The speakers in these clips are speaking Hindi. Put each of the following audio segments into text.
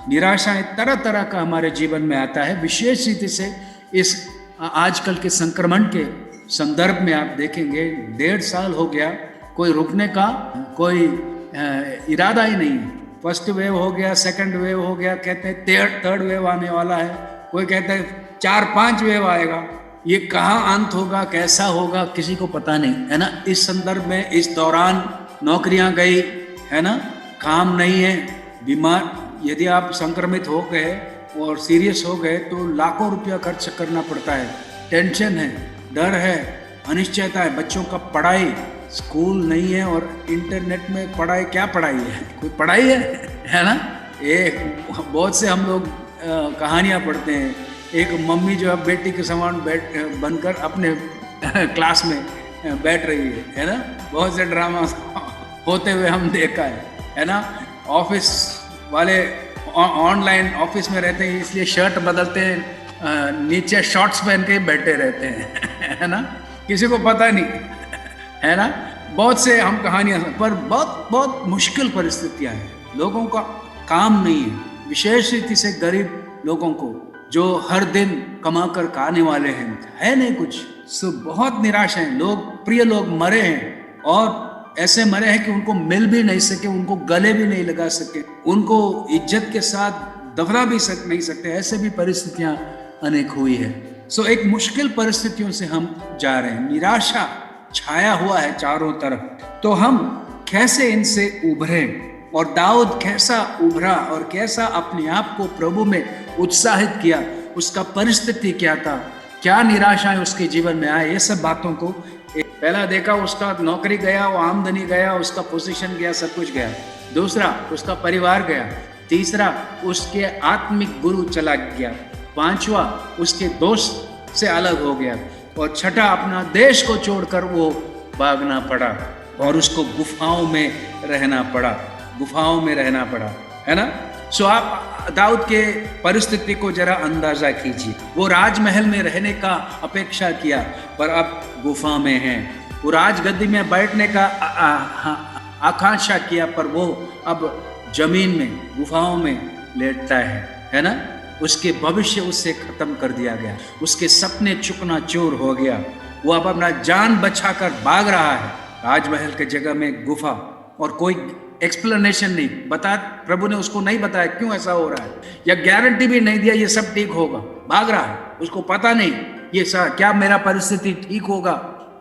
निराशाएं तरह तरह का हमारे जीवन में आता है। विशेष रीति से इस आजकल के संक्रमण के संदर्भ में आप देखेंगे 1.5 साल हो गया, कोई रुकने का कोई इरादा ही नहीं है। फर्स्ट वेव हो गया, सेकंड वेव हो गया, कहते हैं थर्ड वेव आने वाला है, कोई कहता है 4-5 वेव आएगा। ये कहाँ अंत होगा, कैसा होगा, किसी को पता नहीं, है ना। इस संदर्भ में इस दौरान नौकरियां गई, है ना, काम नहीं है, बीमार, यदि आप संक्रमित हो गए और सीरियस हो गए तो लाखों रुपया खर्च करना पड़ता है। टेंशन है, डर है, अनिश्चयता है, बच्चों का पढ़ाई, स्कूल नहीं है और इंटरनेट में पढ़ाई, क्या पढ़ाई है, कोई पढ़ाई है ना। एक बहुत से हम लोग कहानियाँ पढ़ते हैं, एक मम्मी जो है बेटी के समान बनकर अपने क्लास में बैठ रही है ना। बहुत से ड्रामा होते हुए हम देखा है ना। ऑफिस वाले ऑनलाइन ऑफिस में रहते हैं, इसलिए शर्ट बदलते हैं, नीचे शॉर्ट्स पहन के बैठे रहते हैं, है ना, किसी को पता नहीं, है ना। बहुत से हम कहानियाँ, पर बहुत बहुत मुश्किल परिस्थितियाँ हैं, लोगों का काम नहीं है, विशेष रीति से गरीब लोगों को जो हर दिन कमा कर खाने वाले हैं, है नहीं कुछ, सो बहुत निराश हैं लोग। प्रिय लोग मरे हैं और ऐसे मरे हैं कि उनको मिल भी नहीं सके, उनको गले भी नहीं लगा सके, उनको इज्जत के साथ दफना भी नहीं सकते, ऐसे भी परिस्थितियां अनेक हुई है। सो एक मुश्किल परिस्थितियों से हम जा रहे हैं, निराशा छाया हुआ है चारों तरफ। तो हम कैसे इनसे उभरें, और दाऊद कैसा उभरा और कैसा अपने आप को प्रभु में उत्साहित किया, उसका परिस्थिति क्या था, क्या निराशाएं उसके जीवन में आए, ये सब बातों को पहला देखा। उसका नौकरी गया, वो आमदनी गया, उसका पोजीशन गया, सब कुछ गया। दूसरा, उसका परिवार गया। तीसरा, उसके आत्मिक गुरु चला गया। पांचवा, उसके दोस्त से अलग हो गया। और छठा, अपना देश को छोड़कर वो भागना पड़ा और उसको गुफाओं में रहना पड़ा, है ना। सो आप दाऊद के परिस्थिति को जरा अंदाजा कीजिए। वो राजमहल में रहने का अपेक्षा किया, पर अब गुफा में है। वो राजगद्दी में बैठने का आकांक्षा किया, पर वो अब जमीन में, गुफाओं में लेटता है ना। उसके भविष्य उससे खत्म कर दिया गया, उसके सपने चूकना-चूर हो गया। वो अब अपना जान बचाकर भाग रहा है, राजमहल के जगह में गुफा, और कोई एक्सप्लेनेशन नहीं बता, प्रभु ने उसको नहीं बताया क्यों ऐसा हो रहा है, या गारंटी भी नहीं दिया ये सब ठीक होगा। भाग रहा है, उसको पता नहीं ये क्या मेरा परिस्थिति ठीक होगा,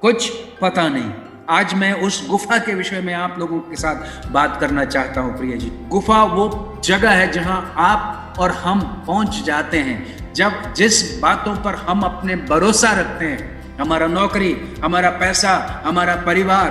कुछ पता नहीं। आज मैं उस गुफा के विषय में आप लोगों के साथ बात करना चाहता हूँ प्रिय जी। गुफा वो जगह है जहाँ आप और हम पहुँच जाते हैं जब जिस बातों पर हम अपने भरोसा रखते हैं, हमारा नौकरी, हमारा पैसा, हमारा परिवार,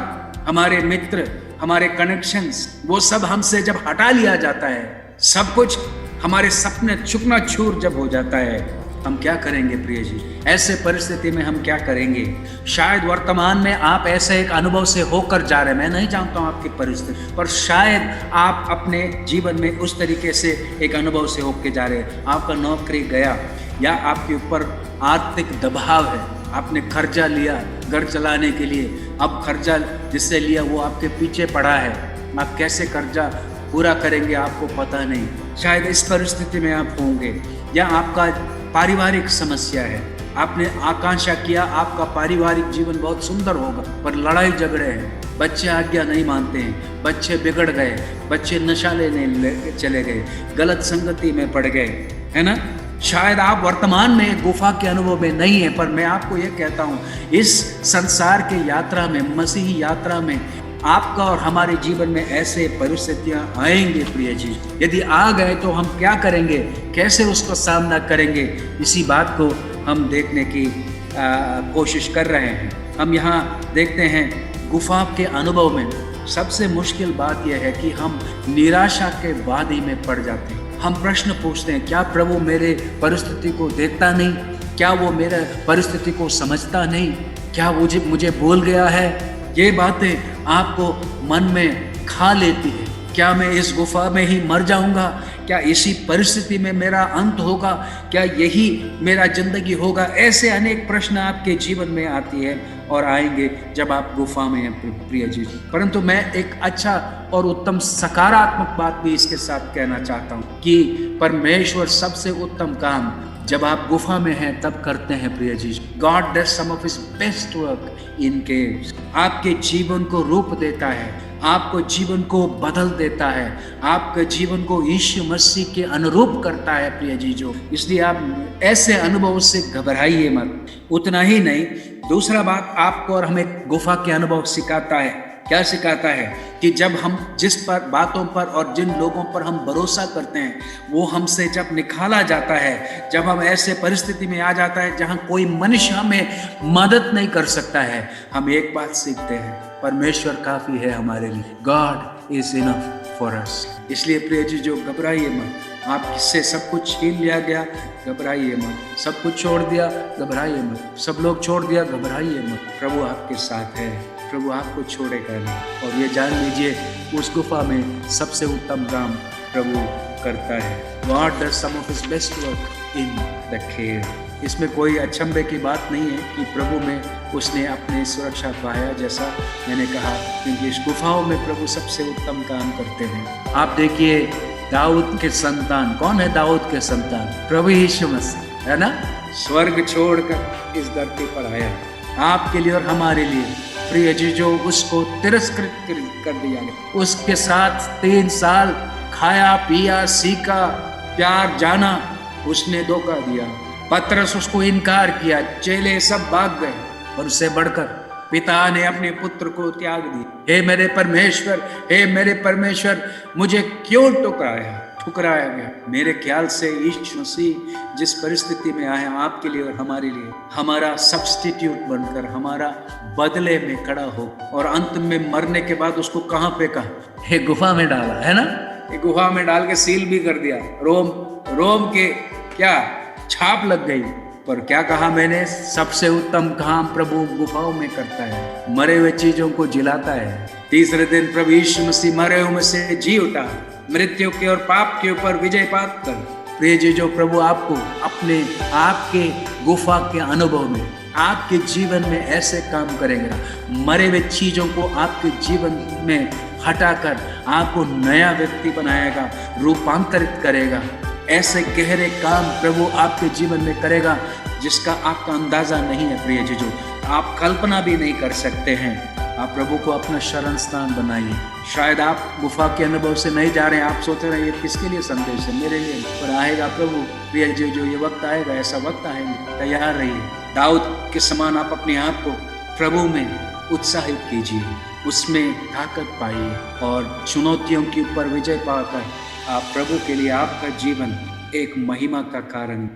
हमारे मित्र, हमारे कनेक्शंस, वो सब हमसे जब हटा लिया जाता है, सब कुछ, हमारे सपने चूकना-चूर जब हो जाता है, हम क्या करेंगे प्रिय जी। ऐसे परिस्थिति में हम क्या करेंगे। शायद वर्तमान में आप ऐसे एक अनुभव से होकर जा रहे हैं, मैं नहीं जानता हूँ आपकी परिस्थिति, पर शायद आप अपने जीवन में उस तरीके से एक अनुभव से होकर जा रहे हैं। आपका नौकरी गया, या आपके ऊपर आर्थिक दबाव है, आपने कर्जा लिया घर चलाने के लिए, अब कर्जा जिससे लिया वो आपके पीछे पड़ा है, आप कैसे कर्जा पूरा करेंगे आपको पता नहीं। शायद इस परिस्थिति में आप होंगे, या आपका पारिवारिक समस्या है, आपने आकांक्षा किया आपका पारिवारिक जीवन बहुत सुंदर होगा, पर लड़ाई झगड़े हैं, बच्चे आज्ञा नहीं मानते हैं, बच्चे बिगड़ गए, बच्चे नशा लेने चले गए, गलत संगति में पड़ गए, है ना। शायद आप वर्तमान में गुफा के अनुभव में नहीं है, पर मैं आपको ये कहता हूँ, इस संसार के यात्रा में, मसीही यात्रा में, आपका और हमारे जीवन में ऐसे परिस्थितियां आएंगे प्रिय जी। यदि आ गए तो हम क्या करेंगे, कैसे उसका सामना करेंगे, इसी बात को हम देखने की कोशिश कर रहे हैं। हम यहाँ देखते हैं गुफा के अनुभव में सबसे मुश्किल बात यह है कि हम निराशा के वादी में पड़ जाते हैं। हम प्रश्न पूछते हैं, क्या प्रभु मेरे परिस्थिति को देखता नहीं, क्या वो मेरे परिस्थिति को समझता नहीं, क्या मुझे भूल गया है। ये बातें आपको मन में खा लेती है। क्या मैं इस गुफा में ही मर जाऊंगा, क्या इसी परिस्थिति में मेरा अंत होगा, क्या यही मेरा जिंदगी होगा? ऐसे अनेक प्रश्न आपके जीवन में आती है और आएंगे जब आप गुफा में हैं प्रिय जी। परंतु मैं एक अच्छा और उत्तम सकारात्मक बात भी इसके साथ कहना चाहता हूँ कि परमेश्वर सबसे उत्तम काम जब आप गुफा में हैं तब करते हैं प्रिय जी। God does some of his best work in caves. आपके जीवन को रूप देता है, आपको जीवन को बदल देता है, आपके जीवन को यीशु मसीह के अनुरूप करता है प्रिय जीजो। इसलिए आप ऐसे अनुभव से घबराइए मत। उतना ही नहीं, दूसरा बात आपको और हमें गुफा के अनुभव सिखाता है। क्या सिखाता है कि जब हम जिस पर बातों पर और जिन लोगों पर हम भरोसा करते हैं वो हमसे जब निकाला जाता है, जब हम ऐसे परिस्थिति में आ जाता है जहां कोई मनुष्य हमें मदद नहीं कर सकता है, हम एक बात सीखते हैं, परमेश्वर काफी है हमारे लिए। God is enough for us. इसलिए प्रिय जी जो घबराइए मत। आपसे सब कुछ छीन लिया गया, घबराइए मत। सब कुछ छोड़ दिया, घबराइए मत। सब लोग छोड़ दिया, घबराइए मत। प्रभु आपके साथ है, प्रभु आपको छोड़ेगा नहीं। और ये जान लीजिए उस गुफा में सबसे उत्तम काम प्रभु करता है। God does some of his best work in the cave. इसमें कोई अचंभे की बात नहीं है कि प्रभु में उसने अपने सुरक्षा पाया, जैसा मैंने कहा, क्योंकि इस गुफाओं में प्रभु सबसे उत्तम काम करते हैं। आप देखिए दाऊद के संतान, कौन है दाऊद के संतान? प्रभु यीशु मसीह, है ना? स्वर्ग छोड़कर इस धरती पर आया आपके लिए और हमारे लिए। प्रिय जी जो उसको तिरस्कृत कर दिया गया, उसके साथ 3 साल खाया पिया सीखा प्यार जाना, उसने धोखा दिया। पतरस उसको इनकार किया, चेले सब भाग गए और उससे बढ़कर पिता ने अपने पुत्र को त्याग दिया। हे मेरे परमेश्वर, हे मेरे परमेश्वर, मुझे क्यों ठुकराया गया? मेरे ख्याल से यीशु मसीह जिस परिस्थिति में आए आपके लिए और हमारे लिए, हमारा सब्स्टिट्यूट बनकर हमारा बदले में खड़ा हो, और अंत में मरने के बाद उसको कहाँ फेंका? हे गुफा में डाला, है ना? ये गुफा में डाल के सील भी कर दिया, रोम के क्या छाप लग गई। पर क्या कहा मैंने? सबसे उत्तम काम प्रभु गुफाओं में करता है, मरे हुए चीजों को जिलाता है। तीसरे दिन प्रभु यीशु मसीह मरे हुए में से जी उठा, मृत्यु के और पाप के ऊपर विजय पाकर। प्रिय जी जो प्रभु आपको अपने आपके गुफा के अनुभव में, आपके जीवन में ऐसे काम करेगा, मरे हुए चीजों को आपके जीवन में हटाकर आपको नया व्यक्ति बनाएगा, रूपांतरित करेगा। ऐसे गहरे काम प्रभु आपके जीवन में करेगा जिसका आपका अंदाजा नहीं है प्रिय जीजो, आप कल्पना भी नहीं कर सकते हैं। आप प्रभु को अपना शरण स्थान बनाइए। शायद आप गुफा के अनुभव से नहीं जा रहे हैं, आप सोच रहे हैं ये किसके लिए संदेश है? मेरे लिए। पर आएगा प्रभु प्रिय जीजो, ये वक्त आएगा, ऐसा वक्त आएगा, तैयार रहिए। दाऊद के समान आप अपने आप को प्रभु में उत्साहित कीजिए, उसमें ताकत पाइए और चुनौतियों के ऊपर विजय पाकर आप प्रभु के लिए आपका जीवन एक महिमा का कारण